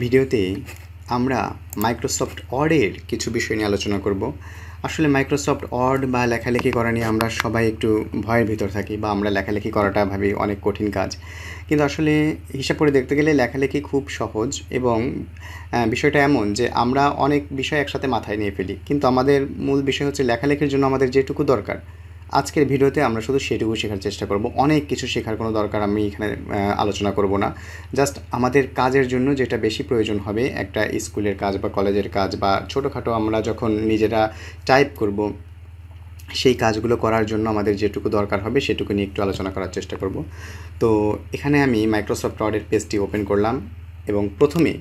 ভিডিওতে আমরা মাইক্রোসফট ওয়ার্ডের কিছু বিষয় নিয়ে আলোচনা করব। আসলে মাইক্রোসফট ওয়ার্ড বা লেখালেখি করা নিয়ে আমরা সবাই একটু ভয়ের ভিতর থাকি বা আমরা লেখালেখি করাটা ভাবি অনেক কঠিন কাজ, কিন্তু আসলে হিসাব করে দেখতে গেলে লেখালেখি খুব সহজ। এবং বিষয়টা এমন যে আমরা অনেক বিষয় একসাথে মাথায় নিয়ে ফেলি, কিন্তু আমাদের মূল বিষয় হচ্ছে লেখালেখির জন্য আমাদের যেটুকু দরকার আজকের ভিডিওতে আমরা শুধু সেটুকু শেখার চেষ্টা করব। অনেক কিছু শেখার কোনো দরকার আমি এখানে আলোচনা করব না। জাস্ট আমাদের কাজের জন্য যেটা বেশি প্রয়োজন হবে, একটা স্কুলের কাজ বা কলেজের কাজ বা ছোটোখাটো আমরা যখন নিজেরা টাইপ করব, সেই কাজগুলো করার জন্য আমাদের যেটুকু দরকার হবে সেটুকু নিয়ে একটু আলোচনা করার চেষ্টা করব। তো এখানে আমি মাইক্রোসফট ওয়ার্ডের পেজটি ওপেন করলাম এবং প্রথমে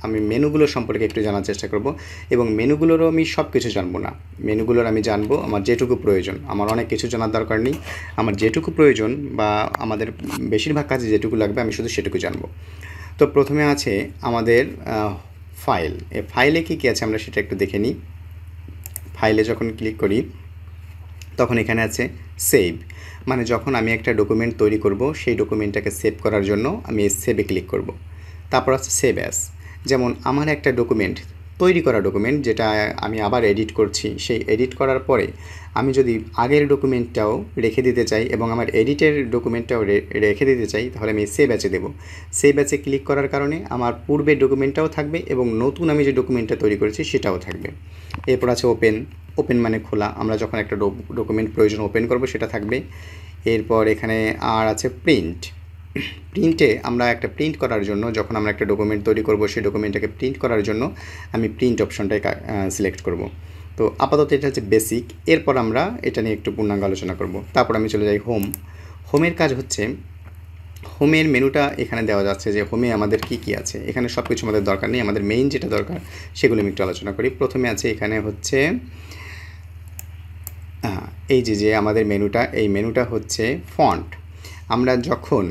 আমি মেনুগুলো সম্পর্কে একটু জানার চেষ্টা করব। এবং মেনুগুলোরও আমি সব কিছু জানবো না, মেনুগুলোর আমি জানবো আমার যেটুকু প্রয়োজন। আমার অনেক কিছু জানার দরকার নেই, আমার যেটুকু প্রয়োজন বা আমাদের বেশিরভাগ কাজে যেটুকু লাগবে আমি শুধু সেটুকু জানবো। তো প্রথমে আছে আমাদের ফাইল। এই ফাইলে কী আছে আমরা সেটা একটু দেখে নিই। ফাইলে যখন ক্লিক করি তখন এখানে আছে সেভ, মানে যখন আমি একটা ডকুমেন্ট তৈরি করব সেই ডকুমেন্টটাকে সেভ করার জন্য আমি এই সেভে ক্লিক করব। তারপর আছে সেভ অ্যাজ, যেমন আমার একটা ডকুমেন্ট তৈরি করা ডকুমেন্ট যেটা আমি আবার এডিট করছি, সেই এডিট করার পরে আমি যদি আগের ডকুমেন্টটাও রেখে দিতে চাই এবং আমার এডিটের ডকুমেন্টটাও রেখে দিতে চাই, তাহলে আমি সেভ অ্যাজে দেবো। সেভ অ্যাজে ক্লিক করার কারণে আমার পূর্বের ডকুমেন্টটাও থাকবে এবং নতুন আমি যে ডকুমেন্টটা তৈরি করেছি সেটাও থাকবে। এরপর আছে ওপেন। ওপেন মানে খোলা, আমরা যখন একটা ডকুমেন্ট প্রয়োজন ওপেন করব সেটা থাকবে। এরপর এখানে আর আছে প্রিন্ট। প্রিন্টে আমরা একটা প্রিন্ট করার জন্য, যখন আমরা একটা ডকুমেন্ট তৈরি করব সেই ডকুমেন্টটাকে প্রিন্ট করার জন্য আমি প্রিন্ট অপশনটাই সিলেক্ট করব। তো আপাতত এটা হচ্ছে বেসিক, এরপর আমরা এটা নিয়ে একটু পূর্ণাঙ্গ আলোচনা করব। তারপর আমি চলে যাই হোম। হোমের কাজ হচ্ছে, হোমের মেনুটা এখানে দেওয়া যাচ্ছে যে হোমে আমাদের কি কি আছে। এখানে সব কিছু আমাদের দরকার নেই, আমাদের মেইন যেটা দরকার সেগুলো আমি একটু আলোচনা করি। প্রথমে আছে এখানে হচ্ছে এই যে আমাদের মেনুটা, এই মেনুটা হচ্ছে ফন্ট। আমরা যখন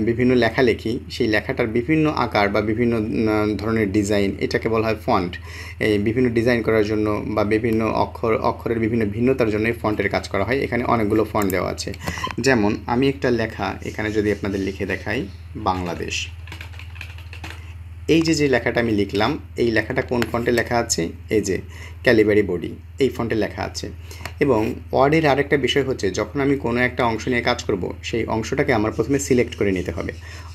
বিভিন্ন লেখা লিখি সেই লেখাটার বিভিন্ন আকার বা বিভিন্ন ধরনের ডিজাইন, এটাকে বলা হয় ফন্ট। এই বিভিন্ন ডিজাইন করার জন্য বা বিভিন্ন অক্ষরের বিভিন্ন ভিন্নতার জন্য এই ফন্টের কাজ করা হয়। এখানে অনেকগুলো ফন্ট দেওয়া আছে। যেমন আমি একটা লেখা এখানে যদি আপনাদের লিখে দেখাই, বাংলাদেশ। এই যে লেখাটা আমি লিখলাম, এই লেখাটা কোন ফন্টে লেখা আছে? এই যে ক্যালিবারি বডি, এই ফন্টে লেখা আছে। এবং ওয়ার্ডের আরেকটা বিষয় হচ্ছে, যখন আমি কোনো একটা অংশ নিয়ে কাজ করব সেই অংশটাকে আমার প্রথমে সিলেক্ট করে নিতে হবে।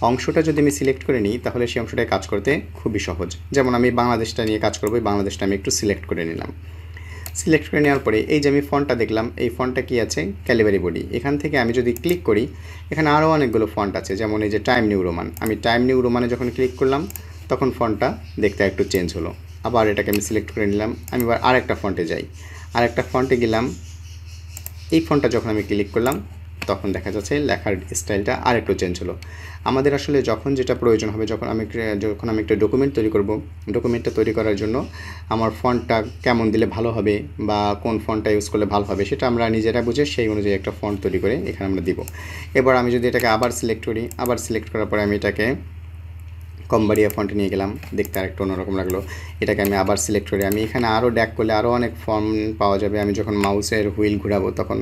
অংশটা যদি আমি সিলেক্ট করে নিই তাহলে সেই অংশটায় কাজ করতে খুবই সহজ। যেমন আমি বাংলাদেশটা নিয়ে কাজ করব, এই বাংলাদেশটা আমি একটু সিলেক্ট করে নিলাম। সিলেক্ট করে নেওয়ার পরে এই যে আমি ফন্টটা দেখলাম, এই ফন্টটা কি আছে? ক্যালিবারি বডি। এখান থেকে আমি যদি ক্লিক করি এখানে আরও অনেকগুলো ফন্ট আছে, যেমন এই যে টাইম নিউ রোমান। আমি টাইম নিউ রোমানে যখন ক্লিক করলাম তখন ফন্টটা দেখতে একটু চেঞ্জ হলো। আবার এটাকে আমি সিলেক্ট করে নিলাম, আমি আবার আরেকটা ফন্টে যাই, আরেকটা ফন্টে গেলাম। এই ফন্টটা যখন আমি ক্লিক করলাম তখন দেখা যাচ্ছে লেখার স্টাইলটা আরেকটু চেঞ্জ হলো। আমাদের আসলে যখন যেটা প্রয়োজন হবে, যখন আমি একটা ডকুমেন্ট তৈরি করব, ডকুমেন্টটা তৈরি করার জন্য আমার ফন্টটা কেমন দিলে ভালো হবে বা কোন ফন্টটা ইউজ করলে ভালো হবে সেটা আমরা নিজেরা বুঝে সেই অনুযায়ী একটা ফন্ট তৈরি করে এখানে আমরা দিব। এবার আমি যদি এটাকে আবার সিলেক্ট করি, আবার সিলেক্ট করার পরে আমি এটাকে কমবাড়িয়া ফন্টে নিয়ে গেলাম, দেখতে আরেকটু অন্যরকম লাগলো। এটাকে আমি আবার সিলেক্ট করি, আমি এখানে আরও ড্র্যাগ করলে আরও অনেক ফন্ট পাওয়া যাবে। আমি যখন মাউসের হুইল ঘুরাবো তখন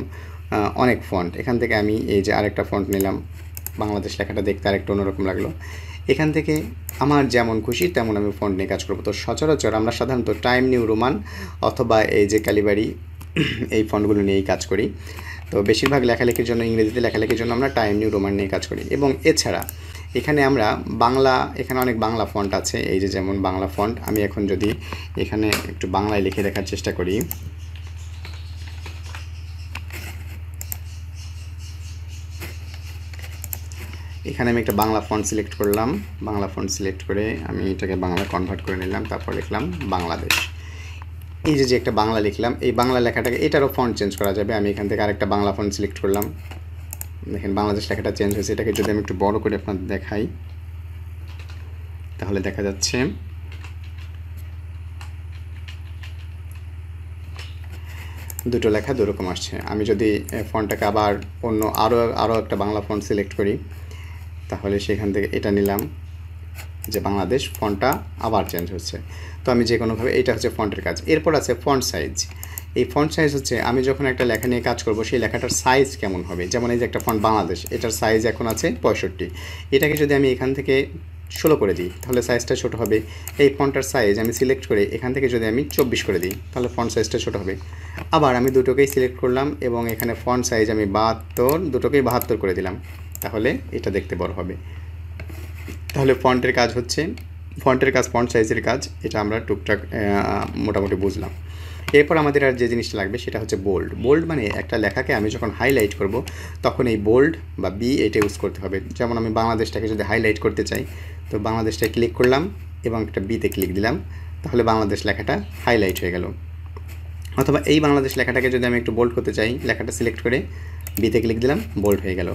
অনেক ফন্ট। এখান থেকে আমি এই যে আরেকটা ফন্ট নিলাম, বাংলাদেশ লেখাটা দেখতে আরেকটু অন্যরকম লাগলো। এখান থেকে আমার যেমন খুশি তেমন আমি ফন্ট নিয়ে কাজ করবো। তো সচরাচর আমরা সাধারণত টাইম নিউ রোমান অথবা এই যে ক্যালিবারি এই ফন্টগুলো নিয়েই কাজ করি। তো বেশিরভাগ লেখালেখির জন্য, ইংরেজিতে লেখালেখির জন্য আমরা টাইম নিউ রোমান নিয়ে কাজ করি। এবং এছাড়া এখানে আমরা বাংলা, এখানে অনেক বাংলা ফন্ট আছে, এই যে যেমন বাংলা ফন্ট। আমি এখন যদি এখানে একটু বাংলায় লিখে দেখার চেষ্টা করি, এখানে আমি একটা বাংলা ফন্ট সিলেক্ট করলাম। বাংলা ফন্ট সিলেক্ট করে আমি এটাকে বাংলা কনভার্ট করে নিলাম, তারপর লিখলাম বাংলাদেশ। এই যে একটা বাংলা লিখলাম, এই বাংলা লেখাটাকে এটারও ফন্ট চেঞ্জ করা যাবে। আমি এখান থেকে আরেকটা বাংলা ফন্ট সিলেক্ট করলাম, দেখেন বাংলাদেশ লেখাটা চেঞ্জ হয়েছে। এটাকে যদি আমি একটু বড় করে আপনাদের দেখাই তাহলে দেখা যাচ্ছে দুটো লেখা দুরকম আসছে। আমি যদি ফন্টটাকে আবার অন্য আরও একটা বাংলা ফন্ট সিলেক্ট করি তাহলে সেখান থেকে এটা নিলাম যে বাংলাদেশ, ফন্টটা আবার চেঞ্জ হচ্ছে। তো আমি যে কোনোভাবে, এটা হচ্ছে ফন্টের কাজ। এরপর আছে ফন্ট সাইজ। এই ফন্ট সাইজ হচ্ছে আমি যখন একটা লেখা নিয়ে কাজ করব সেই লেখাটার সাইজ কেমন হবে। যেমন এই যে একটা ফন্ট বাংলাদেশ, এটার সাইজ এখন আছে 65। এটাকে যদি আমি এখান থেকে 16 করে দিই তাহলে সাইজটা ছোট হবে। এই ফন্টটার সাইজ আমি সিলেক্ট করে এখান থেকে যদি আমি 24 করে দিই তাহলে ফন্ট সাইজটা ছোট হবে। আবার আমি দুটোকেই সিলেক্ট করলাম এবং এখানে ফন্ট সাইজ আমি 72, দুটোকেই 72 করে দিলাম, তাহলে এটা দেখতে বড় হবে। তাহলে ফন্টের কাজ হচ্ছে, ফন্টের কাজ ফন্ট সাইজের কাজ, এটা আমরা টুকটাক মোটামুটি বুঝলাম। এরপর আমাদের আর যে জিনিসটা লাগবে সেটা হচ্ছে বোল্ড। বোল্ড মানে একটা লেখাকে আমি যখন হাইলাইট করব তখন এই বোল্ড বা বি এটা ইউজ করতে হবে। যেমন আমি বাংলাদেশটাকে যদি হাইলাইট করতে চাই তো বাংলাদেশটায় ক্লিক করলাম এবং একটা বিতে ক্লিক দিলাম, তাহলে বাংলাদেশ লেখাটা হাইলাইট হয়ে গেল। অথবা এই বাংলাদেশ লেখাটাকে যদি আমি একটু বোল্ড করতে চাই, লেখাটা সিলেক্ট করে বিতে ক্লিক দিলাম, বোল্ড হয়ে গেল।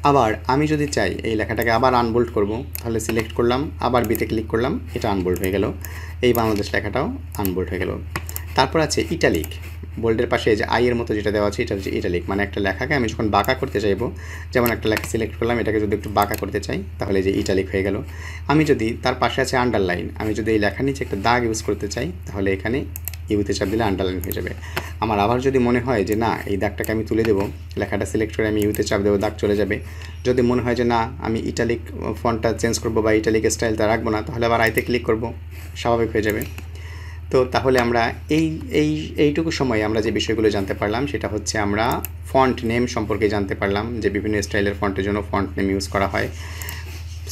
আবার আমি যদি চাই এই লেখাটাকে আবার আনবোল্ড করব, তাহলে সিলেক্ট করলাম, আবার বিতে ক্লিক করলাম, এটা আনবোল্ড হয়ে গেল, এই বাংলাদেশ লেখাটাও আনবোল্ড হয়ে গেল। তারপর আছে ইটালিক। বোল্ডের পাশে যে আইয়ের মতো যেটা দেওয়া আছে এটা হচ্ছে ইটালিক, মানে একটা লেখাকে আমি যখন বাঁকা করতে চাইবো, যেমন একটা লেখা সিলেক্ট করলাম, এটাকে যদি একটু বাঁকা করতে চাই তাহলে যে ইটালিক হয়ে গেল। আমি যদি তার পাশে আছে আন্ডারলাইন, আমি যদি এই লেখার নিচে একটা দাগ ইউজ করতে চাই তাহলে এখানে ইউতে চাপ দিলে আন্ডারলাইন হয়ে যাবে। আমার আবার যদি মনে হয় যে না এই দাগটাকে আমি তুলে দেবো, লেখাটা সিলেক্ট করে আমি ইউতে চাপ দেবো, দাগ চলে যাবে। যদি মনে হয় যে না আমি ইটালিক ফন্টটা চেঞ্জ করবো বা ইটালিক স্টাইলটা রাখবো না, তাহলে আবার আইতে ক্লিক করবো, স্বাভাবিক হয়ে যাবে। তো তাহলে আমরা এইটুকু সময়ে আমরা যে বিষয়গুলো জানতে পারলাম সেটা হচ্ছে আমরা ফন্ট নেম সম্পর্কে জানতে পারলাম যে বিভিন্ন স্টাইলের ফন্টের জন্য ফন্ট নেম ইউজ করা হয়,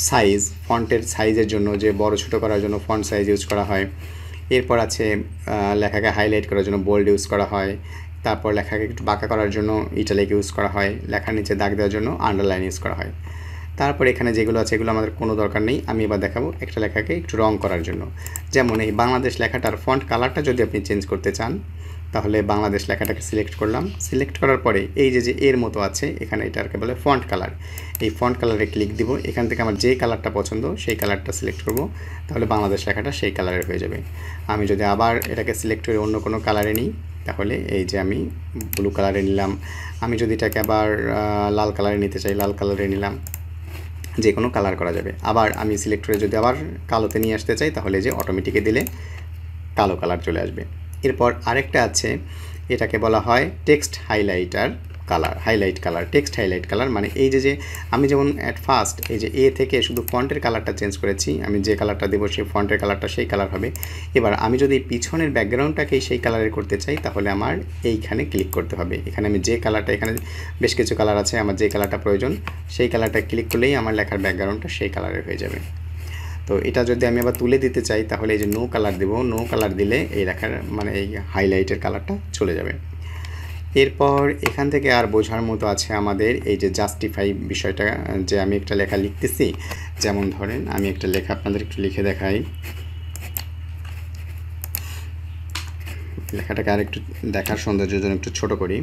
সাইজ, ফন্টের সাইজের জন্য যে বড় ছোটো করার জন্য ফন্ট সাইজ ইউজ করা হয়। এরপর আছে লেখাকে হাইলাইট করার জন্য বোল্ড ইউজ করা হয়, তারপর লেখাকে একটু বাঁকা করার জন্য ইটালিক ইউজ করা হয়, লেখার নিচে দাগ দেওয়ার জন্য আন্ডারলাইন ইউজ করা হয়। তারপর এখানে যেগুলো আছে এগুলো আমাদের কোনো দরকার নেই, আমি এবার দেখাবো একটা লেখাকে একটু রং করার জন্য। যেমন এই বাংলাদেশ লেখাটার ফন্ট কালারটা যদি আপনি চেঞ্জ করতে চান তাহলে বাংলাদেশ লেখাটাকে সিলেক্ট করলাম, সিলেক্ট করার পরে এই যে এর মতো আছে এখানে এটাকে বলে ফন্ট কালার, এই ফন্ট কালারে ক্লিক দিব, এখান থেকে আমার যে কালারটা পছন্দ সেই কালারটা সিলেক্ট করব, তাহলে বাংলাদেশ লেখাটা সেই কালারের হয়ে যাবে। আমি যদি আবার এটাকে সিলেক্ট করে অন্য কোনো কালারে নিই তাহলে এই যে আমি ব্লু কালারে নিলাম, আমি যদি এটাকে আবার লাল কালারে নিতে চাই লাল কালারে নিলাম, যে কোনো কালার করা যাবে। আবার আমি সিলেক্ট করে যদি আবার কালোতে নিয়ে আসতে চাই তাহলে যে অটোমেটিকে দিলে কালো কালার চলে আসবে। এরপর আরেকটা আছে, এটাকে বলা হয় text highlighter colour, highlight colour, text highlight colour. মানে এই যে আমি যেমন অ্যাট ফার্স্ট এই যে এ থেকে শুধু ফন্টের কালারটা চেঞ্জ করেছি, আমি যে কালারটা দেবো সেই ফন্টের কালারটা সেই কালার হবে। এবার আমি যদি পিছনের ব্যাকগ্রাউন্ডটাকেই সেই কালারের করতে চাই তাহলে আমার এইখানে ক্লিক করতে হবে, এখানে আমি যে কালারটা, এখানে বেশ কিছু কালার আছে, আমার যে কালারটা প্রয়োজন সেই কালারটা ক্লিক করলেই আমার লেখার ব্যাকগ্রাউন্ডটা সেই কালারের হয়ে যাবে। তো এটা যদি আমি আবার তুলে দিতে চাই তাহলে এই যে নো কালার দেবো, নো কালার দিলে এই লেখার মানে এই হাইলাইটের কালারটা চলে যাবে। এরপর এখান থেকে আর বোঝার মতো আছে আমাদের এই যে জাস্টিফাই বিষয়টা, যে আমি একটা লেখা লিখতেছি, যেমন ধরেন আমি একটা লেখা আপনাদের একটু লিখে দেখাই, লেখাটাকে আর একটু দেখার সৌন্দর্যের জন্য একটু ছোট করি।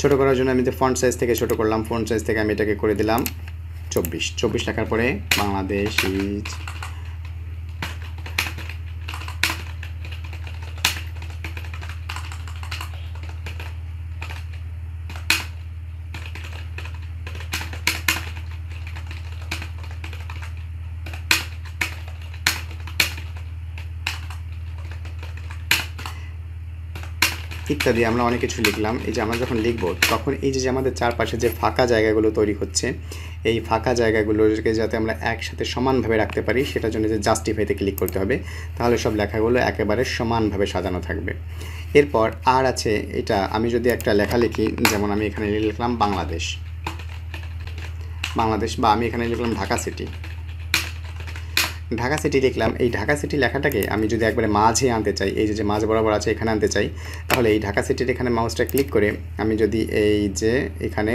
ছোট করার জন্য আমি যে ফন্ট সাইজ থেকে ছোট করলাম, ফন্ট সাইজ থেকে আমি এটাকে করে দিলাম 24 লেখার পরে বাংলাদেশ ইজ ইত্যাদি আমরা অনেক কিছু লিখলাম। এই যে আমরা যখন লিখব তখন এই যে আমাদের চারপাশে যে ফাঁকা জায়গাগুলো তৈরি হচ্ছে, এই ফাঁকা জায়গাগুলোকে যাতে আমরা একসাথে সমানভাবে রাখতে পারি সেটার জন্য যে জাস্টিফাইতে ক্লিক করতে হবে, তাহলে সব লেখাগুলো একেবারে সমানভাবে সাজানো থাকবে। এরপর আর আছে এটা, আমি যদি একটা লেখা লিখি, যেমন আমি এখানে লিখলাম বাংলাদেশ, বা আমি এখানে লিখলাম ঢাকা সিটি, ঢাকা সিটি লিখলাম। এই ঢাকা সিটি লেখাটাকে আমি যদি একবারে মাঝে আনতে চাই, এই যে মাঝ বরাবর আছে এখানে আনতে চাই, তাহলে এই ঢাকা সিটির এখানে মাউসটা ক্লিক করে আমি যদি এই যে এখানে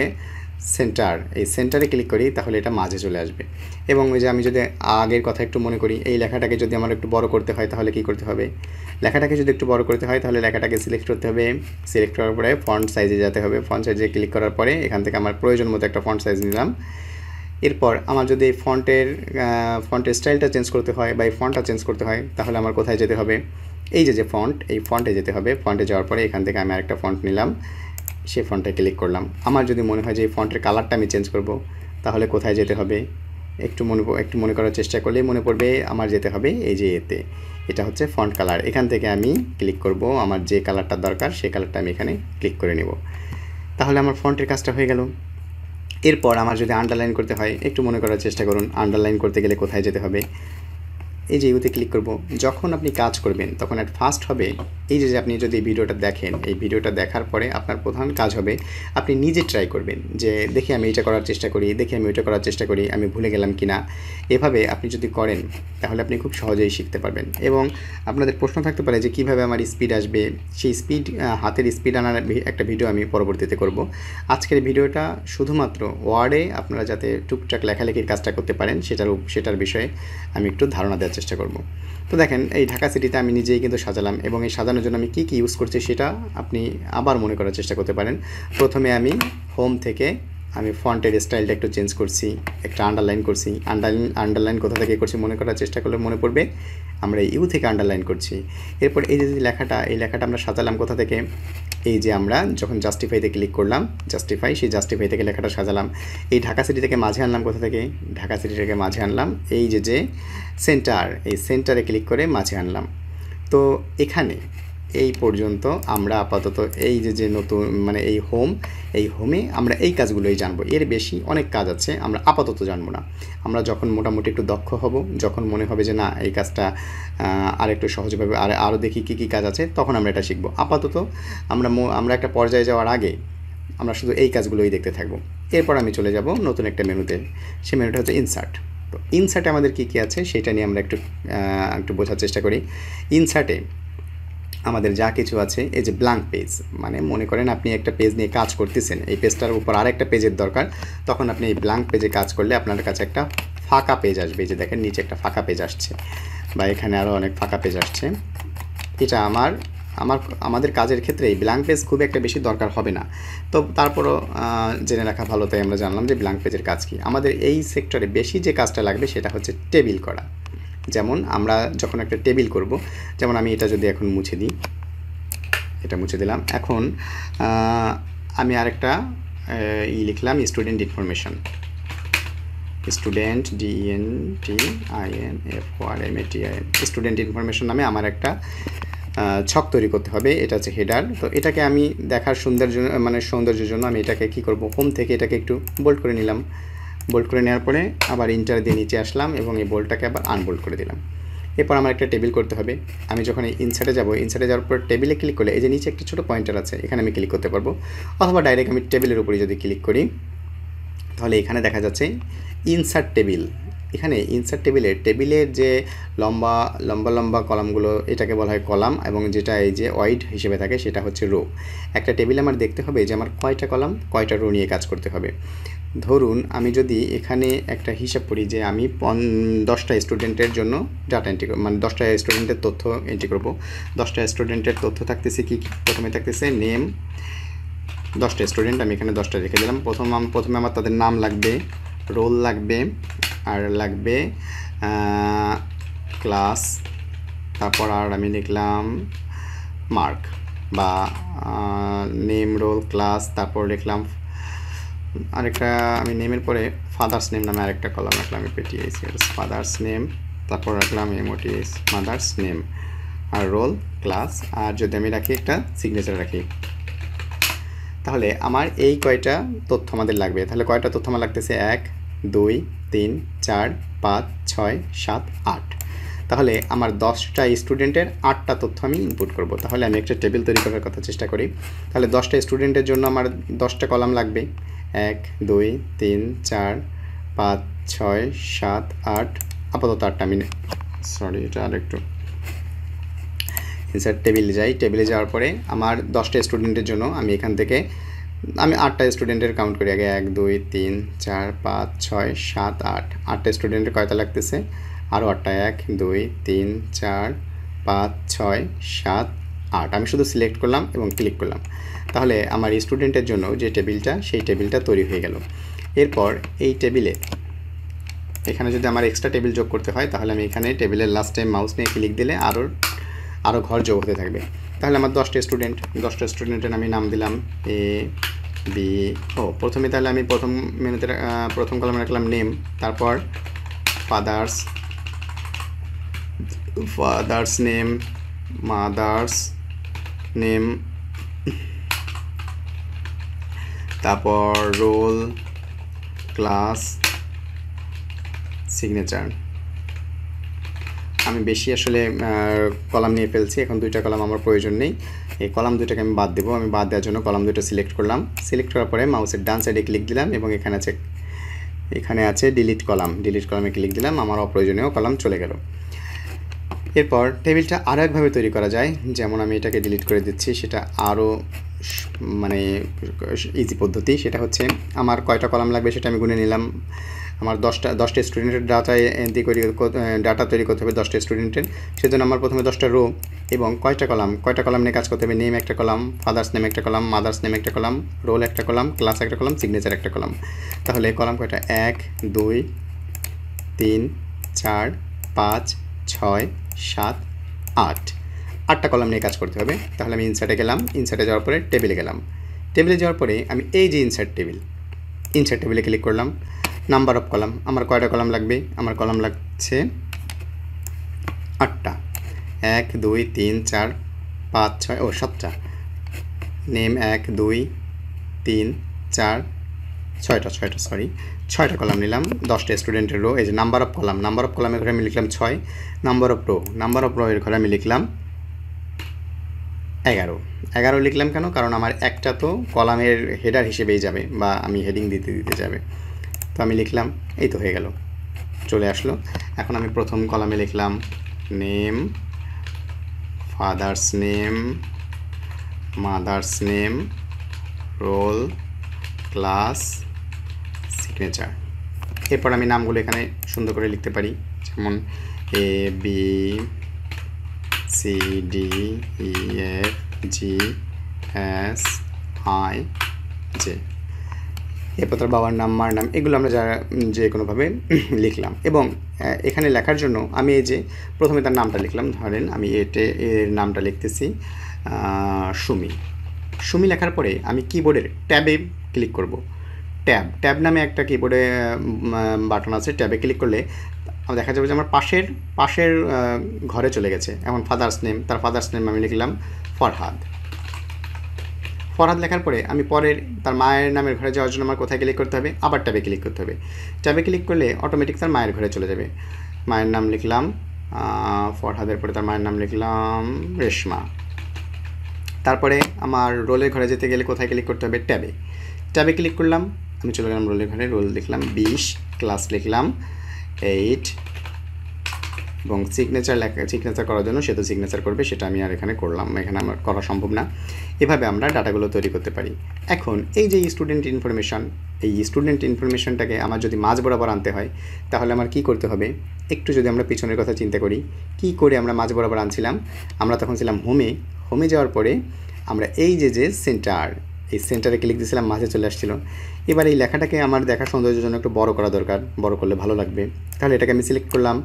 সেন্টার, এই সেন্টারে ক্লিক করি তাহলে এটা মাঝে চলে আসবে। এবং ওই যে আমি যদি আগের কথা একটু মনে করি, এই লেখাটাকে যদি আমার একটু বড় করতে হয় তাহলে কি করতে হবে, লেখাটাকে যদি একটু বড় করতে হয় তাহলে লেখাটাকে সিলেক্ট করতে হবে, সিলেক্ট করার পরে ফন্ট সাইজে যেতে হবে, ফন্ট সাইজে ক্লিক করার পরে এখান থেকে আমার প্রয়োজন মতো একটা ফন্ট সাইজ নিলাম। এরপর আমার যদি এই ফন্টের স্টাইলটা চেঞ্জ করতে হয় বা এই ফন্টটা চেঞ্জ করতে হয় তাহলে আমার কোথায় যেতে হবে, এই যে ফন্ট, এই ফন্টে যেতে হবে। ফন্টে যাওয়ার পরে এখান থেকে আমি আরেকটা ফন্ট নিলাম, সেই ফন্টে ক্লিক করলাম। আমার যদি মনে হয় যে এই ফন্টের কালারটা আমি চেঞ্জ করব তাহলে কোথায় যেতে হবে, একটু মনে করার চেষ্টা করলেই মনে পড়বে, আমার যেতে হবে এই যে এতে, এটা হচ্ছে ফন্ট কালার। এখান থেকে আমি ক্লিক করব, আমার যে কালারটা দরকার সেই কালারটা আমি এখানে ক্লিক করে নেব, তাহলে আমার ফন্টের কাজটা হয়ে গেল। এরপর আমার যদি আন্ডারলাইন করতে হয় একটু মনে করার চেষ্টা করুন আন্ডারলাইন করতে গেলে কোথায় যেতে হবে। এই যে ইউতে ক্লিক করব, যখন আপনি কাজ করবেন তখন অ্যাট ফার্স্ট হবে এই যে আপনি যদি এই ভিডিওটা দেখেন, এই ভিডিওটা দেখার পরে আপনার প্রধান কাজ হবে আপনি নিজে ট্রাই করবেন যে দেখি আমি এটা করার চেষ্টা করি, দেখি আমি ওইটা করার চেষ্টা করি, আমি ভুলে গেলাম কি না। এভাবে আপনি যদি করেন তাহলে আপনি খুব সহজেই শিখতে পারবেন। এবং আপনাদের প্রশ্ন থাকতে পারে যে কীভাবে আমার স্পিড আসবে, সেই স্পিড হাতের স্পিড আনার একটা ভিডিও আমি পরবর্তীতে করব। আজকের ভিডিওটা শুধুমাত্র ওয়ার্ডে আপনারা যাতে টুকটাক লেখালেখির কাজটা করতে পারেন সেটার বিষয়ে আমি একটু ধারণা দেওয়ার চেষ্টা করব। তো দেখেন এই ঢাকা সিটিতে আমি নিজেই কিন্তু সাজালাম এবং এই সাজানোর জন্য আমি কী কী ইউজ করছি সেটা আপনি আবার মনে করার চেষ্টা করতে পারেন। প্রথমে আমি হোম থেকে আমি ফন্টের স্টাইলটা একটু চেঞ্জ করছি, একটা আন্ডারলাইন করছি। আন্ডারলাইন কোথা থেকে করছি মনে করার চেষ্টা করলে মনে পড়বে আমরা ইউ থেকে আন্ডারলাইন করছি। এরপর এই যে লেখাটা, এই লেখাটা আমরা সাজালাম কোথা থেকে, এই যে আমরা যখন জাস্টিফাইতে ক্লিক করলাম, সেই জাস্টিফাই থেকে লেখাটা সাজালাম। এই ঢাকা সিটি থেকে মাঝে আনলাম কোথা থেকে, ঢাকা সিটি থেকে মাঝে আনলাম এই যে সেন্টার, এই সেন্টারে ক্লিক করে মাঝে আনলাম। তো এখানে এই পর্যন্ত আমরা আপাতত এই যে নতুন মানে এই হোমে আমরা এই কাজগুলোই জানবো, এর বেশি অনেক কাজ আছে আমরা আপাতত জানবো না। আমরা যখন মোটামুটি একটু দক্ষ হব, যখন মনে হবে যে না এই কাজটা আর একটু সহজভাবে আরও দেখি কী কাজ আছে, তখন আমরা এটা শিখবো। আপাতত আমরা একটা পর্যায়ে যাওয়ার আগে আমরা শুধু এই কাজগুলোই দেখতে থাকবো। এরপর আমি চলে যাব নতুন একটা মেনুতে, সেই মেনুটা হচ্ছে ইনসার্ট। তো ইনসার্টে আমাদের কী আছে সেটা নিয়ে আমরা একটু বোঝার চেষ্টা করি। ইনসার্টে আমাদের যা কিছু আছে, এই যে ব্ল্যাঙ্ক পেজ, মানে মনে করেন আপনি একটা পেজ নিয়ে কাজ করতেছেন, এই পেজটার উপর আরেকটা পেজের দরকার, তখন আপনি এই ব্ল্যাঙ্ক পেজে কাজ করলে আপনার কাছে একটা ফাঁকা পেজ আসবে। এই যে দেখেন নিচে একটা ফাঁকা পেজ আসছে বা এখানে আরও অনেক ফাঁকা পেজ আসছে। এটা আমাদের কাজের ক্ষেত্রে এই ব্ল্যাঙ্ক পেজ খুব একটা বেশি দরকার হবে না, তো তারপরও জেনে রাখা ভালো। তাই আমরা জানলাম যে ব্ল্যাঙ্ক পেজের কাজ কী। আমাদের এই সেক্টরে বেশি যে কাজটা লাগবে সেটা হচ্ছে টেবিল করা। যেমন আমরা যখন একটা টেবিল করব, যেমন আমি এটা যদি এখন মুছে দিই, এটা মুছে দিলাম। এখন আমি আরেকটা লিখলাম student information, student DENTINFORMATION, student information নামে আমার একটা ছক তৈরি করতে হবে। এটা হচ্ছে হেডার। তো এটাকে আমি দেখার সৌন্দর্যের জন্য আমি এটাকে কী করব, হোম থেকে এটাকে একটু বোল্ড করে নিলাম। বোল্ড করে নেওয়ার পরে আবার ইন্টার দিয়ে নিচে আসলাম এবং এই বোল্ডটাকে আবার আনবোল্ড করে দিলাম। এরপর আমার একটা টেবিল করতে হবে। আমি যখন এই ইনসার্টে যাব, ইনসার্টে যাওয়ার পর টেবিলে ক্লিক করলে এই যে নিচে একটা ছোটো পয়েন্টার আছে, এখানে আমি ক্লিক করতে পারবো, অথবা ডাইরেক্ট আমি টেবিলের উপরে যদি ক্লিক করি তাহলে এখানে দেখা যাচ্ছে ইনসার্ট টেবিল। এখানে ইনসার্ট টেবিলের যে লম্বা কলামগুলো, এটাকে বলা হয় কলাম, এবং যেটা এই যে ওয়াইড হিসেবে থাকে সেটা হচ্ছে রো। একটা টেবিলে আমার দেখতে হবে যে আমার কয়টা কলাম কয়টা রো নিয়ে কাজ করতে হবে। ধরুন আমি যদি এখানে একটা হিসাব করি যে আমি 10টা স্টুডেন্টের জন্য ডাটা এন্ট্রি, মানে 10টা স্টুডেন্টের তথ্য এন্ট্রি করব। 10টা স্টুডেন্টের তথ্য থাকতেছে কি, প্রথমে থাকতেছে নেম, 10টা স্টুডেন্ট, আমি এখানে 10টা রেখে দিলাম। প্রথমে আমার তাদের নাম লাগবে, রোল লাগবে, আর লাগবে ক্লাস, তারপর আর আমি লিখলাম মার্ক বা নেম, রোল, ক্লাস, তারপর লিখলাম আরেকটা, আমি নেমের পরে ফাদার্স নেম নামে আরেকটা কলাম রাখলাম, PTS ফাদার্স নেম, তারপর রাখলাম MOTS মাদার্স নেম, আর রোল, ক্লাস, আর যদি আমি রাখি একটা সিগনেচার রাখি, তাহলে আমার এই কয়টা তথ্য আমাদের লাগবে। তাহলে কয়টা তথ্য আমার লাগতেছে, 1 2 3 4 5 6 7 8। তাহলে আমার 10টা স্টুডেন্টের 8টা তথ্য আমি ইনপুট করব। তাহলে আমি একটা টেবিল তৈরি করার কথা চেষ্টা করি। তাহলে 10টা স্টুডেন্টের জন্য আমার 10টা কলাম লাগবে, 1 2 3 4 5 6 7 8, আপাতত 8টা আমি এটা আরেকটু ইনসার্ট টেবিলে যাই। টেবিলে যাওয়ার পরে আমার 10টা স্টুডেন্টের জন্য আমি এখান থেকে আমি 8টা স্টুডেন্টের কাউন্ট করি আগে, 1 2 3 4 5 6 7 8। 8টা স্টুডেন্টের কয়টা লাগতেছে, আরও 8টা, 1 2 3 4 5 6 7 8। আমি শুধু সিলেক্ট করলাম এবং ক্লিক করলাম, তাহলে আমার স্টুডেন্টের জন্য যে টেবিলটা, সেই টেবিলটা তৈরি হয়ে গেল। এরপর এই টেবিলে এখানে যদি আমার এক্সট্রা টেবিল যোগ করতে হয়, তাহলে আমি এখানে টেবিলের লাস্ট টাইম মাউস নিয়ে ক্লিক দিলে আরও ঘর যোগ হতে থাকবে। তাহলে আমার 10টা স্টুডেন্টের আমি নাম দিলাম AB। প্রথমে তাহলে আমি প্রথম মেনুতে প্রথম কলামে রাখলাম নেম, তারপর ফাদার্স নেম, মাদার্স নেম, তারপর রোল, ক্লাস সিগনেচার। আমি বেশি আসলে কলাম নিয়ে ফেলছি, এখন 2টা কলাম আমার প্রয়োজন নেই। এই কলাম 2টাকে আমি বাদ দেবো। আমি বাদ দেওয়ার জন্য কলাম 2টা সিলেক্ট করলাম। সিলেক্ট করার পরে মাউসের ডান সাইডে ক্লিক দিলাম এবং এখানে আছে ডিলিট কলাম। ডিলিট কলামে ক্লিক দিলাম, আমার অপ্রয়োজনীয় কলাম চলে গেল। এরপর টেবিলটা আরও একভাবে তৈরি করা যায়, যেমন আমি এটাকে ডিলিট করে দিচ্ছি, সেটা আরও মানে ইজি পদ্ধতি। সেটা হচ্ছে আমার কয়টা কলাম লাগবে সেটা আমি গুনে নিলাম। আমার 10টা স্টুডেন্টের ডাটা তৈরি করতে হবে 10টা স্টুডেন্টের, সেজন্য আমার প্রথমে 10টা রো এবং কয়টা কলাম নিয়ে কাজ করতে হবে। নেম একটা কলাম, ফাদার্স নেম একটা কলাম, মাদার্স নেম একটা কলাম, রোল একটা কলাম, ক্লাস একটা কলাম, সিগনেচার একটা কলাম। তাহলে কলাম কয়টা? 1 2 3 4 5 6 7 8, 8টা কলাম নিয়ে কাজ করতে হবে। তাহলে আমি ইনসার্টে গেলাম, ইনসার্টে যাওয়ার পরে টেবিলে গেলাম। টেবিলে যাওয়ার পরে আমি এই যে ইনসার্ট টেবিলে ক্লিক করলাম। নাম্বার অফ কলাম, আমার কয়টা কলাম লাগবে? আমার কলাম লাগছে 8টা। 1 2 3 4 5 6 7টা। নেম 1 2 3 4 6টা সরি 6টা কলাম নিলাম। 10টা স্টুডেন্টের রো। এই যে নাম্বার অফ কলামের ঘরে আমি লিখলাম 6। নাম্বার অফ রো এর ঘরে আমি লিখলাম 11 লিখলাম। কেন? কারণ আমার একটা তো কলামের হেডার হিসেবেই যাবে বা আমি হেডিং দিতে যাবে। তো আমি লিখলাম, এই তো হয়ে গেল, চলে আসলো। এখন আমি প্রথম কলামে লিখলাম name, father's name, mother's name, roll, class, signature. এরপর আমি নামগুলো এখানে সুন্দর করে লিখতে পারি, যেমন A B C D E F G H I J। এরপর তার বাবার নাম, মার নাম, এগুলো আমরা যে কোনোভাবে লিখলাম। এবং এখানে লেখার জন্য আমি এই যে প্রথমে তার নামটা লিখলাম। ধরেন আমি এর নামটা লিখতেছি সুমি লেখার পরে আমি কিবোর্ডের ট্যাবে ক্লিক করব। ট্যাব নামে একটা কিবোর্ডে বাটন আছে, ট্যাবে ক্লিক করলে দেখা যাবে যে আমার পাশের ঘরে চলে গেছে। এখন তার ফাদার্স নেম আমি লিখলাম ফরহাদ লেখার পরে আমি পরের তার মায়ের নামের ঘরে যাওয়ার জন্য আমার কোথায় ক্লিক করতে হবে? আবার ট্যাবে ক্লিক করতে হবে। ট্যাবে ক্লিক করলে অটোমেটিক তার মায়ের ঘরে চলে যাবে। মায়ের নাম লিখলাম ফরহাদের পরে তার মায়ের নাম লিখলাম রেশমা। তারপরে আমার রোলের ঘরে যেতে গেলে কোথায় ক্লিক করতে হবে? ট্যাবে ক্লিক করলাম, আমি চলে গেলাম রোলের ঘরে। রোল লিখলাম 20, ক্লাস লিখলাম 8 এবং সিগনেচার করার জন্য সে তো সিগনেচার করবে, সেটা আমি আর এখানে করলাম, এখানে আমার করা সম্ভব না। এভাবে আমরা ডাটাগুলো তৈরি করতে পারি। এখন এই যে স্টুডেন্ট ইনফরমেশনটাকে আমার যদি মাঝ বরাবর আনতে হয়, তাহলে আমার কি করতে হবে? একটু যদি আমরা পিছনের কথা চিন্তা করি, কি করে আমরা মাঝ বরাবর আনছিলাম? আমরা তখন ছিলাম হোমে যাওয়ার পরে আমরা এই যে সেন্টারে ক্লিক দিয়েছিলাম, মাঝে চলে আসছিল। এবার এই লেখাটাকে আমার দেখা সৌন্দর্যের জন্য একটু বড় করা দরকার, বড় করলে ভালো লাগবে। তাহলে এটাকে আমি সিলেক্ট করলাম।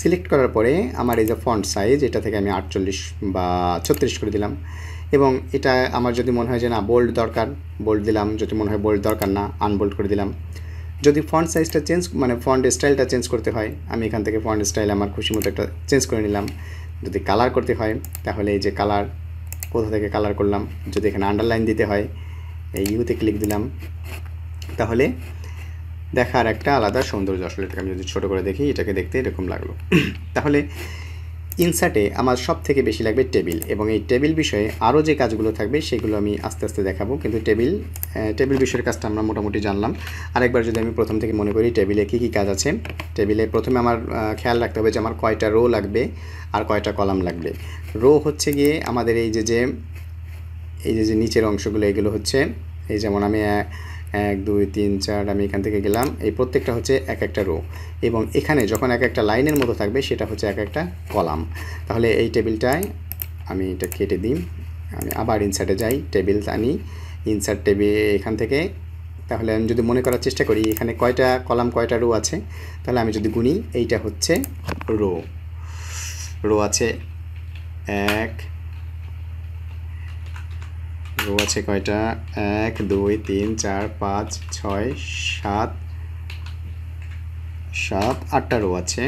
সিলেক্ট করার পরে আমার এই যে ফন্ট সাইজ, এটা থেকে আমি 48 বা 36 করে দিলাম। এবং এটা আমার যদি মনে হয় যে না বোল্ড দরকার, বোল্ড দিলাম। যদি মনে হয় বোল্ড দরকার না, আনবোল্ড করে দিলাম। যদি ফন্ট সাইজটা ফন্ট স্টাইলটা চেঞ্জ করতে হয়, আমি এখান থেকে ফন্ট স্টাইল আমার খুশি মতো একটা চেঞ্জ করে নিলাম। যদি কালার করতে হয়, তাহলে এই যে কালার, কোথা থেকে কালার করলাম। যদি এখানে আন্ডারলাইন দিতে হয়, এই ইউতে ক্লিক দিলাম। তাহলে দেখার একটা আলাদা সৌন্দর্য আসলে। এটাকে আমি যদি ছোটো করে দেখি, এটাকে দেখতে এরকম লাগলো। তাহলে ইনসার্টে আমার সব থেকে বেশি লাগবে টেবিল, এবং এই টেবিল বিষয়ে আরও যে কাজগুলো থাকবে সেগুলো আমি আস্তে আস্তে দেখাবো। কিন্তু টেবিল বিষয়ের কাজটা আমরা মোটামুটি জানলাম। আরেকবার যদি আমি প্রথম থেকে মনে করি টেবিলে কী কী কাজ আছে। টেবিলে প্রথমে আমার খেয়াল রাখতে হবে যে আমার কয়টা রো লাগবে আর কয়টা কলাম লাগবে। রো হচ্ছে গিয়ে আমাদের এই যে নিচের অংশগুলো, এগুলো হচ্ছে এই যেমন আমি 1 2 3 4 আমি এখান থেকে গেলাম, এই প্রত্যেকটা হচ্ছে এক একটা রো। এবং এখানে যখন এক একটা লাইনের মতো থাকবে সেটা হচ্ছে এক একটা কলাম। তাহলে এই টেবিলটায় আমি এটা কেটে দিই, আমি আবার ইনসার্টে যাই, টেবিল আনি, ইনসার্ট টেবিল এখান থেকে। তাহলে আমি যদি মনে করার চেষ্টা করি এখানে কয়টা কলাম কয়টা রো আছে, তাহলে আমি যদি গুনি, এইটা হচ্ছে রো আছে রো আছে কয়টা? 1 2 3 4 5 6 7 8টা রো আছে।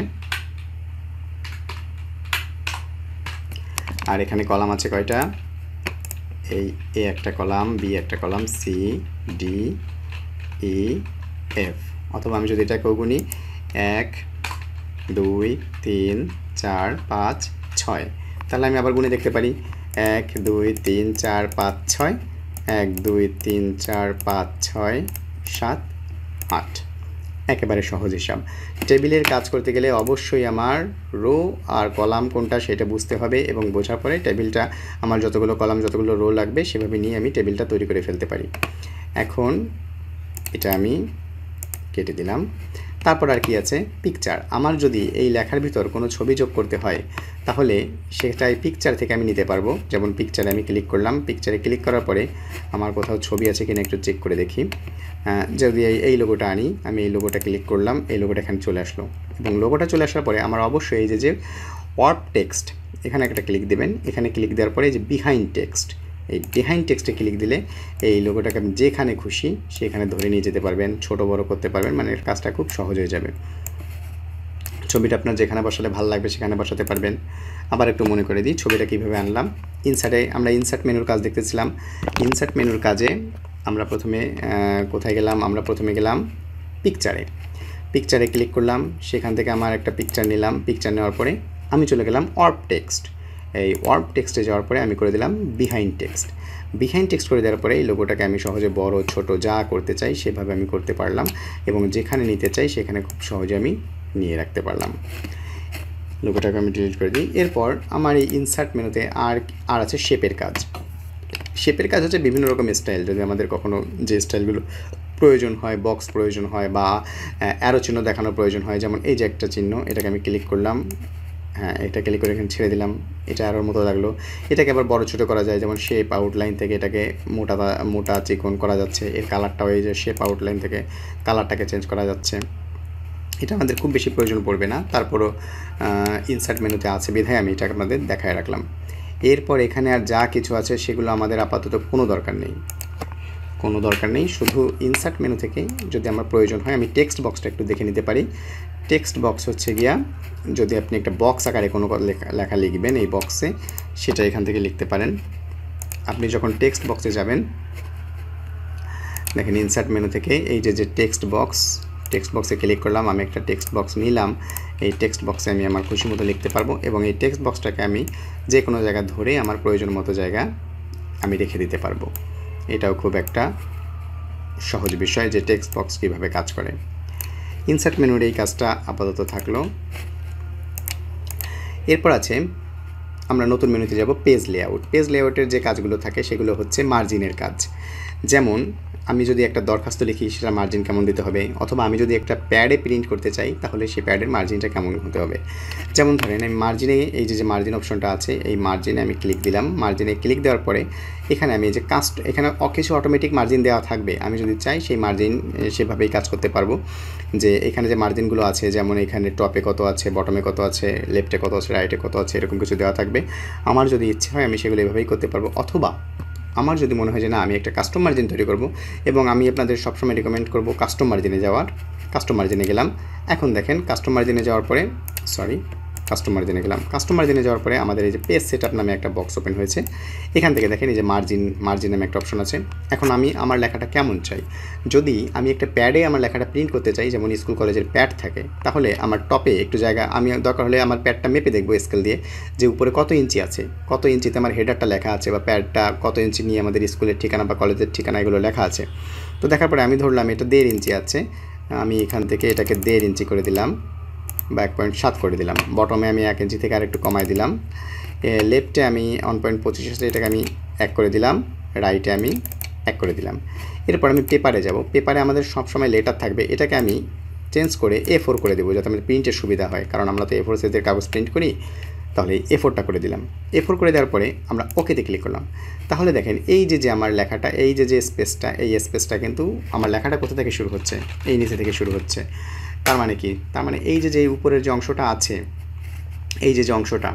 আর এখানে কলাম আছে কয়টা? এই এ একটা কলাম, বি একটা column, C D E F অথবা আমি যদি এটাকেও গুনি 1 2 3 4 5 6, তাহলে আমি আবার গুনে দেখতে পারি 1 2 3 4 5 6, 1 2 3 4 5 6 7 8। একেবারে সহজ হিসাব। টেবিলের কাজ করতে গেলে অবশ্যই আমার রো আর কলাম কোনটা সেটা বুঝতে হবে, এবং বোঝার পরে টেবিলটা আমার যতগুলো কলাম যতগুলো রো লাগবে সেভাবে নিয়ে আমি টেবিলটা তৈরি করে ফেলতে পারি। এখন এটা আমি কেটে দিলাম। তারপর আর কি আছে, পিকচার। আমার যদি এই লেখার ভিতর কোনো ছবি যোগ করতে হয় তাহলে সেটাই পিকচার থেকে আমি নিতে পারবো। যেমন পিকচারে আমি ক্লিক করলাম, পিকচারে ক্লিক করার পরে আমার কোথাও ছবি আছে কিনা একটু চেক করে দেখি। যদি এই লোগোটা আনি, আমি এই লোগোটা ক্লিক করলাম, এই লোগোটা এখানে চলে আসলো, এবং লোগোটা চলে আসার পরে আমার অবশ্যই এই যে ওয়ার্ড টেক্সট এখানে একটা ক্লিক দেবেন। এখানে ক্লিক দেওয়ার পরে এই যে বিহাইন্ড টেক্সট, এই বিহাইন্ড টেক্সটে ক্লিক দিলে এই লোগোটাকে আপনি যেখানে খুশি সেখানে ধরে নিয়ে যেতে পারবেন, ছোট বড় করতে পারবেন, মানে এর কাজটা খুব সহজ হয়ে যাবে। ছবিটা আপনার যেখানে বসালে ভালো লাগবে সেখানে বসাতে পারবেন। আবার একটু মনে করে দিই ছবিটা কীভাবে আনলাম। ইনসার্টে আমরা ইনসার্ট মেনুর কাজ দেখতেছিলাম। ইনসার্ট মেনুর কাজে আমরা প্রথমে কোথায় গেলাম, আমরা প্রথমে গেলাম পিকচারে। পিকচারে ক্লিক করলাম, সেখান থেকে আমার একটা পিকচার নিলাম। পিকচার নেওয়ার পরে আমি চলে গেলাম ওয়ার্ড টেক্সট। এই ওয়ার্ড টেক্সটে যাওয়ার পরে আমি করে দিলাম বিহাইন্ড টেক্সট। বিহাইন্ড টেক্সট করে দেওয়ার পরে এই লোগোটাকে আমি সহজে বড় ছোট যা করতে চাই সেভাবে আমি করতে পারলাম, এবং যেখানে নিতে চাই সেখানে খুব সহজে আমি নিয়ে রাখতে পারলাম। লোগোটাকে আমি ডিলিট করে দিই। এরপর আমার এই ইনসার্ট মেনুতে আর আছে শেপের কাজ। শেপের কাজ হচ্ছে বিভিন্ন রকম স্টাইল। যদি আমাদের কখনো যে স্টাইলগুলো প্রয়োজন হয়, বক্স প্রয়োজন হয় বা অ্যারো চিহ্ন দেখানোর প্রয়োজন হয়, যেমন এই যে একটা চিহ্ন, এটাকে আমি ক্লিক করলাম, হ্যাঁ এটা ক্লিক করে এখানে ছেড়ে দিলাম, এটা আরোর মতো লাগলো। এটাকে আবার বড় ছোটো করা যায়, যেমন শেপ আউটলাইন থেকে এটাকে মোটা চিকন করা যাচ্ছে। এর কালারটাও এই যে শেপ আউটলাইন থেকে কালারটাকে চেঞ্জ করা যাচ্ছে। এটা আমাদের খুব বেশি প্রয়োজন পড়বে না, তারপরও ইনসার্ট মেনুতে আছে বিধায় আমি এটা আপনাদের দেখায় রাখলাম। এরপর এখানে আর যা কিছু আছে সেগুলো আমাদের আপাতত কোনো দরকার নেই। শুধু ইনসার্ট মেনু থেকে যদি আমার প্রয়োজন হয় আমি টেক্সট বক্সটা একটু দেখে নিতে পারি। টেক্সট বক্স হচ্ছে গিয়া, যদি আপনি একটা বক্স আকারে কোনো লেখা লিখবেন এই বক্সে, সেটা এখান থেকে লিখতে পারেন। আপনি যখন টেক্সট বক্সে যাবেন, দেখেন ইনসার্ট মেনু থেকে এই যে টেক্সট বক্সে ক্লিক করলাম, আমি একটা টেক্সট বক্স নিলাম। এই টেক্সট বক্সে আমি আমার খুশি মতো লিখতে পারবো, এবং এই টেক্সট বক্সটাকে আমি যে কোনো জায়গা ধরে আমার প্রয়োজন মতো জায়গা আমি রেখে দিতে পারবো। এটাও খুব একটা সহজ বিষয় যে টেক্সট বক্স কীভাবে কাজ করে। ইনসার্ট মেনুর এই কাজটা আপাতত থাকলো। এরপর আছে আমরা নতুন মেনুতে যাব পেজ লেআউট। পেজ লেআউটের যে কাজগুলো থাকে সেগুলো হচ্ছে মার্জিনের কাজ। যেমন আমি যদি একটা দরখাস্ত লিখি সেটা মার্জিন কেমন দিতে হবে, অথবা আমি যদি একটা প্যাডে প্রিন্ট করতে চাই তাহলে সেই প্যাডের মার্জিনটা কেমন হতে হবে। যেমন ধরেন আমি মার্জিনে এই যে মার্জিন অপশনটা আছে, এই মার্জিনে আমি ক্লিক দিলাম। মার্জিনে ক্লিক দেওয়ার পরে এখানে আমি যে এখানে কিছু অটোমেটিক মার্জিন দেওয়া থাকবে। আমি যদি চাই সেই মার্জিন সেভাবেই কাজ করতে পারবো। যে এখানে যে মার্জিনগুলো আছে, যেমন এখানে টপে কত আছে, বটমে কত আছে, লেফটে কত আছে, রাইটে কত আছে, এরকম কিছু দেওয়া থাকবে। আমার যদি ইচ্ছে হয় আমি সেগুলো এভাবেই করতে পারবো, অথবা আমার যদি মনে হয় যে না আমি একটা কাস্টম মার্জিন তৈরি করব, এবং আমি আপনাদের সবসময় রেকমেন্ড করব কাস্টম মার্জিনে যাওয়ার। কাস্টম মার্জিনে গেলাম। এখন দেখেন কাস্টম মার্জিনে যাওয়ার পরে কাস্টম মার্জিনে যাওয়ার পরে আমাদের এই যে পেজ সেটআপ নামে একটা বক্স ওপেন হয়েছে। এখান থেকে দেখেন এই যে মার্জিন নামে একটা অপশন আছে। এখন আমি আমার লেখাটা কেমন চাই, যদি আমি একটা প্যাডে আমার লেখাটা প্রিন্ট করতে চাই, যেমন স্কুল কলেজের প্যাড থাকে, তাহলে আমার টপে একটু জায়গা আমি দরকার হলে আমার প্যাডটা মেপে দেখবো স্কেল দিয়ে, যে উপরে কত ইঞ্চি আছে, কত ইঞ্চিতে আমার হেডারটা লেখা আছে, বা প্যাডটা কত ইঞ্চি নিয়ে আমাদের স্কুলের ঠিকানা বা কলেজের ঠিকানা এগুলো লেখা আছে। তো দেখার পরে আমি ধরলাম এটা 1.5 ইঞ্চি আছে, আমি এখান থেকে এটাকে 1.5 ইঞ্চি করে দিলাম বা 1.7 করে দিলাম। বটমে আমি 1 ইঞ্চি থেকে আরেকটু কমাই দিলাম। লেফটে আমি 1.25 আছে, এটাকে আমি 1 করে দিলাম। রাইটে আমি 1 করে দিলাম। এরপর আমি পেপারে যাব। পেপারে আমাদের সবসময় লেটার থাকবে, এটাকে আমি চেঞ্জ করে A4 করে দেবো যাতে আমাদের প্রিন্টের সুবিধা হয়, কারণ আমরা তো A4 সাইজের কাগজ প্রিন্ট করি। তাহলে A4টা করে দিলাম। A4 করে দেওয়ার পরে আমরা ওকেতে ক্লিক করলাম। তাহলে দেখেন এই যে আমার লেখাটা, এই যে স্পেসটা, এই স্পেসটা কিন্তু আমার লেখাটা কোথা থেকে শুরু হচ্ছে, এই নিচে থেকে শুরু হচ্ছে। তার মানে কি, তার মানে এই যে উপরের যে অংশটা আছে, এই যে অংশটা,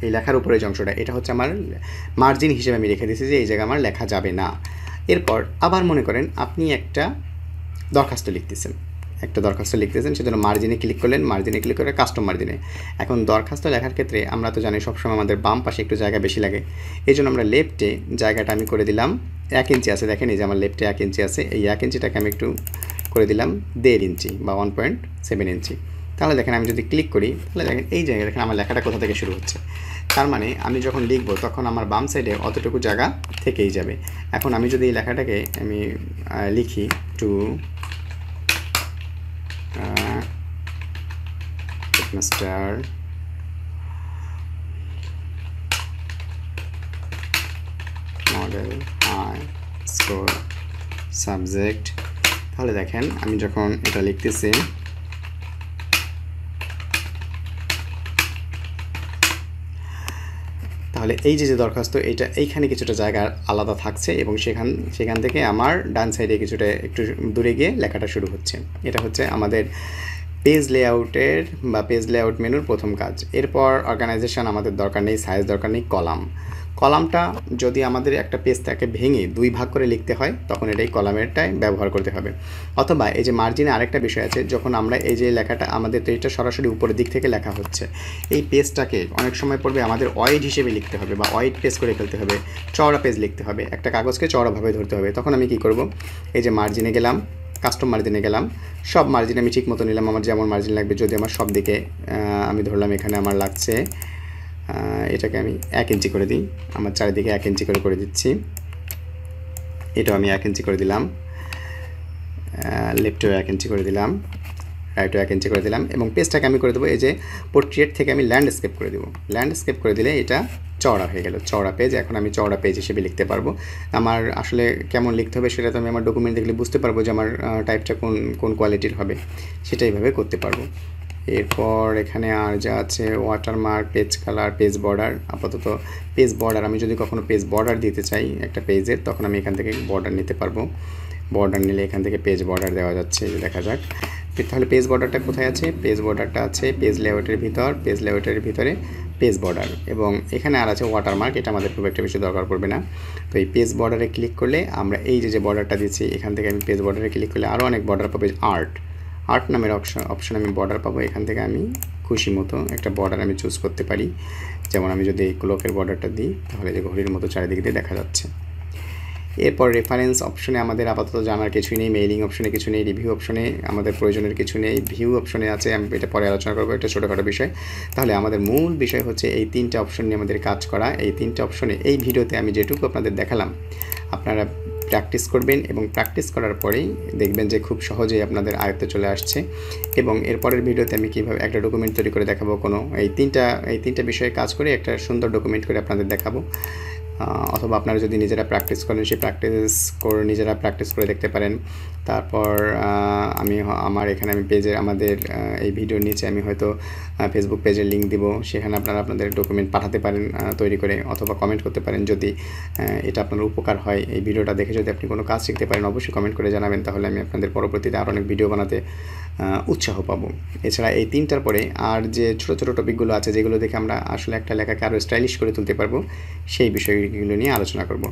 এই লেখার উপরের যে অংশটা, এটা হচ্ছে আমার মার্জিন হিসেবে আমি রেখে দিয়েছি যে এই জায়গায় আমার লেখা যাবে না। এরপর আবার মনে করেন আপনি একটা দরখাস্ত লিখতেছেন, সেজন্য মার্জিনে ক্লিক করলেন। মার্জিনে ক্লিক করে কাস্টম মার্জিনে। এখন দরখাস্ত লেখার ক্ষেত্রে আমরা তো জানি সবসময় আমাদের বাম পাশে একটু জায়গা বেশি লাগে, এই জন্য আমরা লেফটে জায়গাটা আমি করে দিলাম 1 ইঞ্চি আছে। দেখেন এই যে আমার লেফটে 1 ইঞ্চি আছে, এই 1 ইঞ্চিটাকে আমি একটু করে দিলাম 1.5 ইঞ্চি বা 1.7 ইঞ্চি। তাহলে দেখেন আমি যদি ক্লিক করি তাহলে দেখেন এই জায়গায় দেখেন আমার লেখাটা কোথা থেকে শুরু হচ্ছে। তার মানে আমি যখন লিখব তখন আমার বাম সাইডে অতটুকু জায়গা থেকেই যাবে। এখন আমি যদি এই লেখাটাকে আমি লিখি to headmaster model high school subject, তাহলে দেখেন আমি যখন এটা লিখতেছি তাহলে এই যে দরখাস্ত এটা এইখানে কিছুটা জায়গা আলাদা থাকছে এবং সেখান থেকে আমার ডান সাইডে কিছুটা একটু দূরে গিয়ে লেখাটা শুরু হচ্ছে। এটা হচ্ছে আমাদের পেজ লেআউটের বা পেজ লেআউট মেনুর প্রথম কাজ। এরপর অর্গানাইজেশন আমাদের দরকার নেই, সাইজ দরকার নেই। কলামটা যদি আমাদের একটা পেজটাকে ভেঙে 2 ভাগ করে লিখতে হয় তখন এটাই কলামেরটাই ব্যবহার করতে হবে। অথবা এই যে মার্জিনে আরেকটা বিষয় আছে, যখন আমরা এই যে লেখাটা আমাদের তো এটা সরাসরি উপরের দিক থেকে লেখা হচ্ছে, এই পেজটাকে অনেক সময় পড়বে আমাদের ওয়াইড হিসেবে লিখতে হবে বা ওয়াইড পেজ করে ফেলতে হবে, চওড়া পেজ লিখতে হবে, একটা কাগজকে চওড়াভাবে ধরতে হবে। তখন আমি কি করব, এই যে মার্জিনে গেলাম, কাস্টম মার্জিনে গেলাম, সব মার্জিন আমি ঠিক মতো নিলাম, আমার যেমন মার্জিন লাগবে। যদি আমার সব দিকে আমি ধরলাম এখানে আমার লাগছে, এটাকে আমি 1 ইঞ্চি করে দিই, আমার চারিদিকে 1 ইঞ্চি করে দিচ্ছি। এটাও আমি 1 ইঞ্চি করে দিলাম, লেফটেও 1 ইঞ্চি করে দিলাম, রাইটও 1 ইঞ্চি করে দিলাম। এবং পেজটাকে আমি করে দেবো এই যে পোর্ট্রেট থেকে আমি ল্যান্ডস্কেপ করে দেবো। ল্যান্ডস্কেপ করে দিলে এটা চওড়া হয়ে গেল, চওড়া পেজ। এখন আমি চওড়া পেজ হিসেবে লিখতে পারবো। আমার আসলে কেমন লিখতে হবে সেটা তো আমি আমার ডকুমেন্ট দেখলে বুঝতে পারবো যে আমার টাইপটা কোন কোয়ালিটির হবে, সেটা এইভাবে করতে পারবো। এরপর এখানে আর যা আছে watermark, page colour, page border. আপাতত পেজ বর্ডার, আমি যদি কখনো পেজ বর্ডার দিতে চাই একটা পেজের, তখন আমি এখান থেকে বর্ডার নিতে পারবো। বর্ডার নিলে এখান থেকে পেজ বর্ডার দেওয়া যাচ্ছে, দেখা যাক। তাহলে পেজ বর্ডারটা কোথায় আছে? পেজ বর্ডারটা আছে পেজ লেআউটের ভিতর, পেজ লেআউটের ভিতরে পেজ বর্ডার, এবং এখানে আর আছে ওয়াটারমার্ক। এটা আমাদের খুব একটা বেশি দরকার পড়বে না। তো এই পেজ বর্ডারে ক্লিক করলে আমরা এই যে বর্ডারটা দিচ্ছি, এখান থেকে আমি পেজ বর্ডারে ক্লিক করলে আরও অনেক বর্ডার পাবো। আর্ট নামের অপশন আমি বর্ডার পাবো। এখান থেকে আমি খুশি মতো একটা বর্ডার আমি চুজ করতে পারি। যেমন আমি যদি এই ক্লকের বর্ডারটা দিই তাহলে যে ঘড়ির মতো চারিদিক দিয়ে দেখা যাচ্ছে। এরপর রেফারেন্স অপশনে আমাদের আপাতত জানার কিছুই নেই, মেইলিং অপশনে কিছু নেই, রিভিউ অপশনে আমাদের প্রয়োজনের কিছু নেই, ভিউ অপশনে আছে, আমি এটা পরে আলোচনা করবো, এটা ছোটোখাটো বিষয়। তাহলে আমাদের মূল বিষয় হচ্ছে এই 3টে অপশন নিয়ে আমাদের কাজ করা। এই 3টে অপশনে এই ভিডিওতে আমি যেটুকু আপনাদের দেখালাম আপনারা প্র্যাকটিস করবেন, এবং প্র্যাকটিস করার পরেই দেখবেন যে খুব সহজেই আপনাদের আয়ত্তে চলে আসছে। এবং এরপরের ভিডিওতে আমি কীভাবে একটা ডকুমেন্ট তৈরি করে দেখাবো, এই তিনটা বিষয়ে কাজ করে একটা সুন্দর ডকুমেন্ট করে আপনাদের দেখাবো। অথবা আপনারা যদি নিজেরা প্র্যাকটিস করেন, সেই নিজেরা প্র্যাকটিস করে দেখতে পারেন। তারপর আমার এখানে আমি আমাদের এই ভিডিওর নিচে আমি হয়তো ফেসবুক পেজের লিঙ্ক দিব, সেখানে আপনারা আপনাদের ডকুমেন্ট পাঠাতে পারেন তৈরি করে, অথবা কমেন্ট করতে পারেন। যদি এটা আপনার উপকার হয়, এই ভিডিওটা দেখে যদি আপনি কোনো কাজ শিখতে পারেন, অবশ্যই কমেন্ট করে জানাবেন, তাহলে আমি আপনাদের পরবর্তীতে আরও অনেক ভিডিও বানাতে উৎসাহ পাবো। এছাড়া এই 3টার পরে আর যে ছোটো ছোটো টপিকগুলো আছে, যেগুলো দেখে আমরা আসলে একটা লেখাকে আরও স্টাইলিশ করে তুলতে পারবো, সেই বিষয়গুলো নিয়ে আলোচনা করব।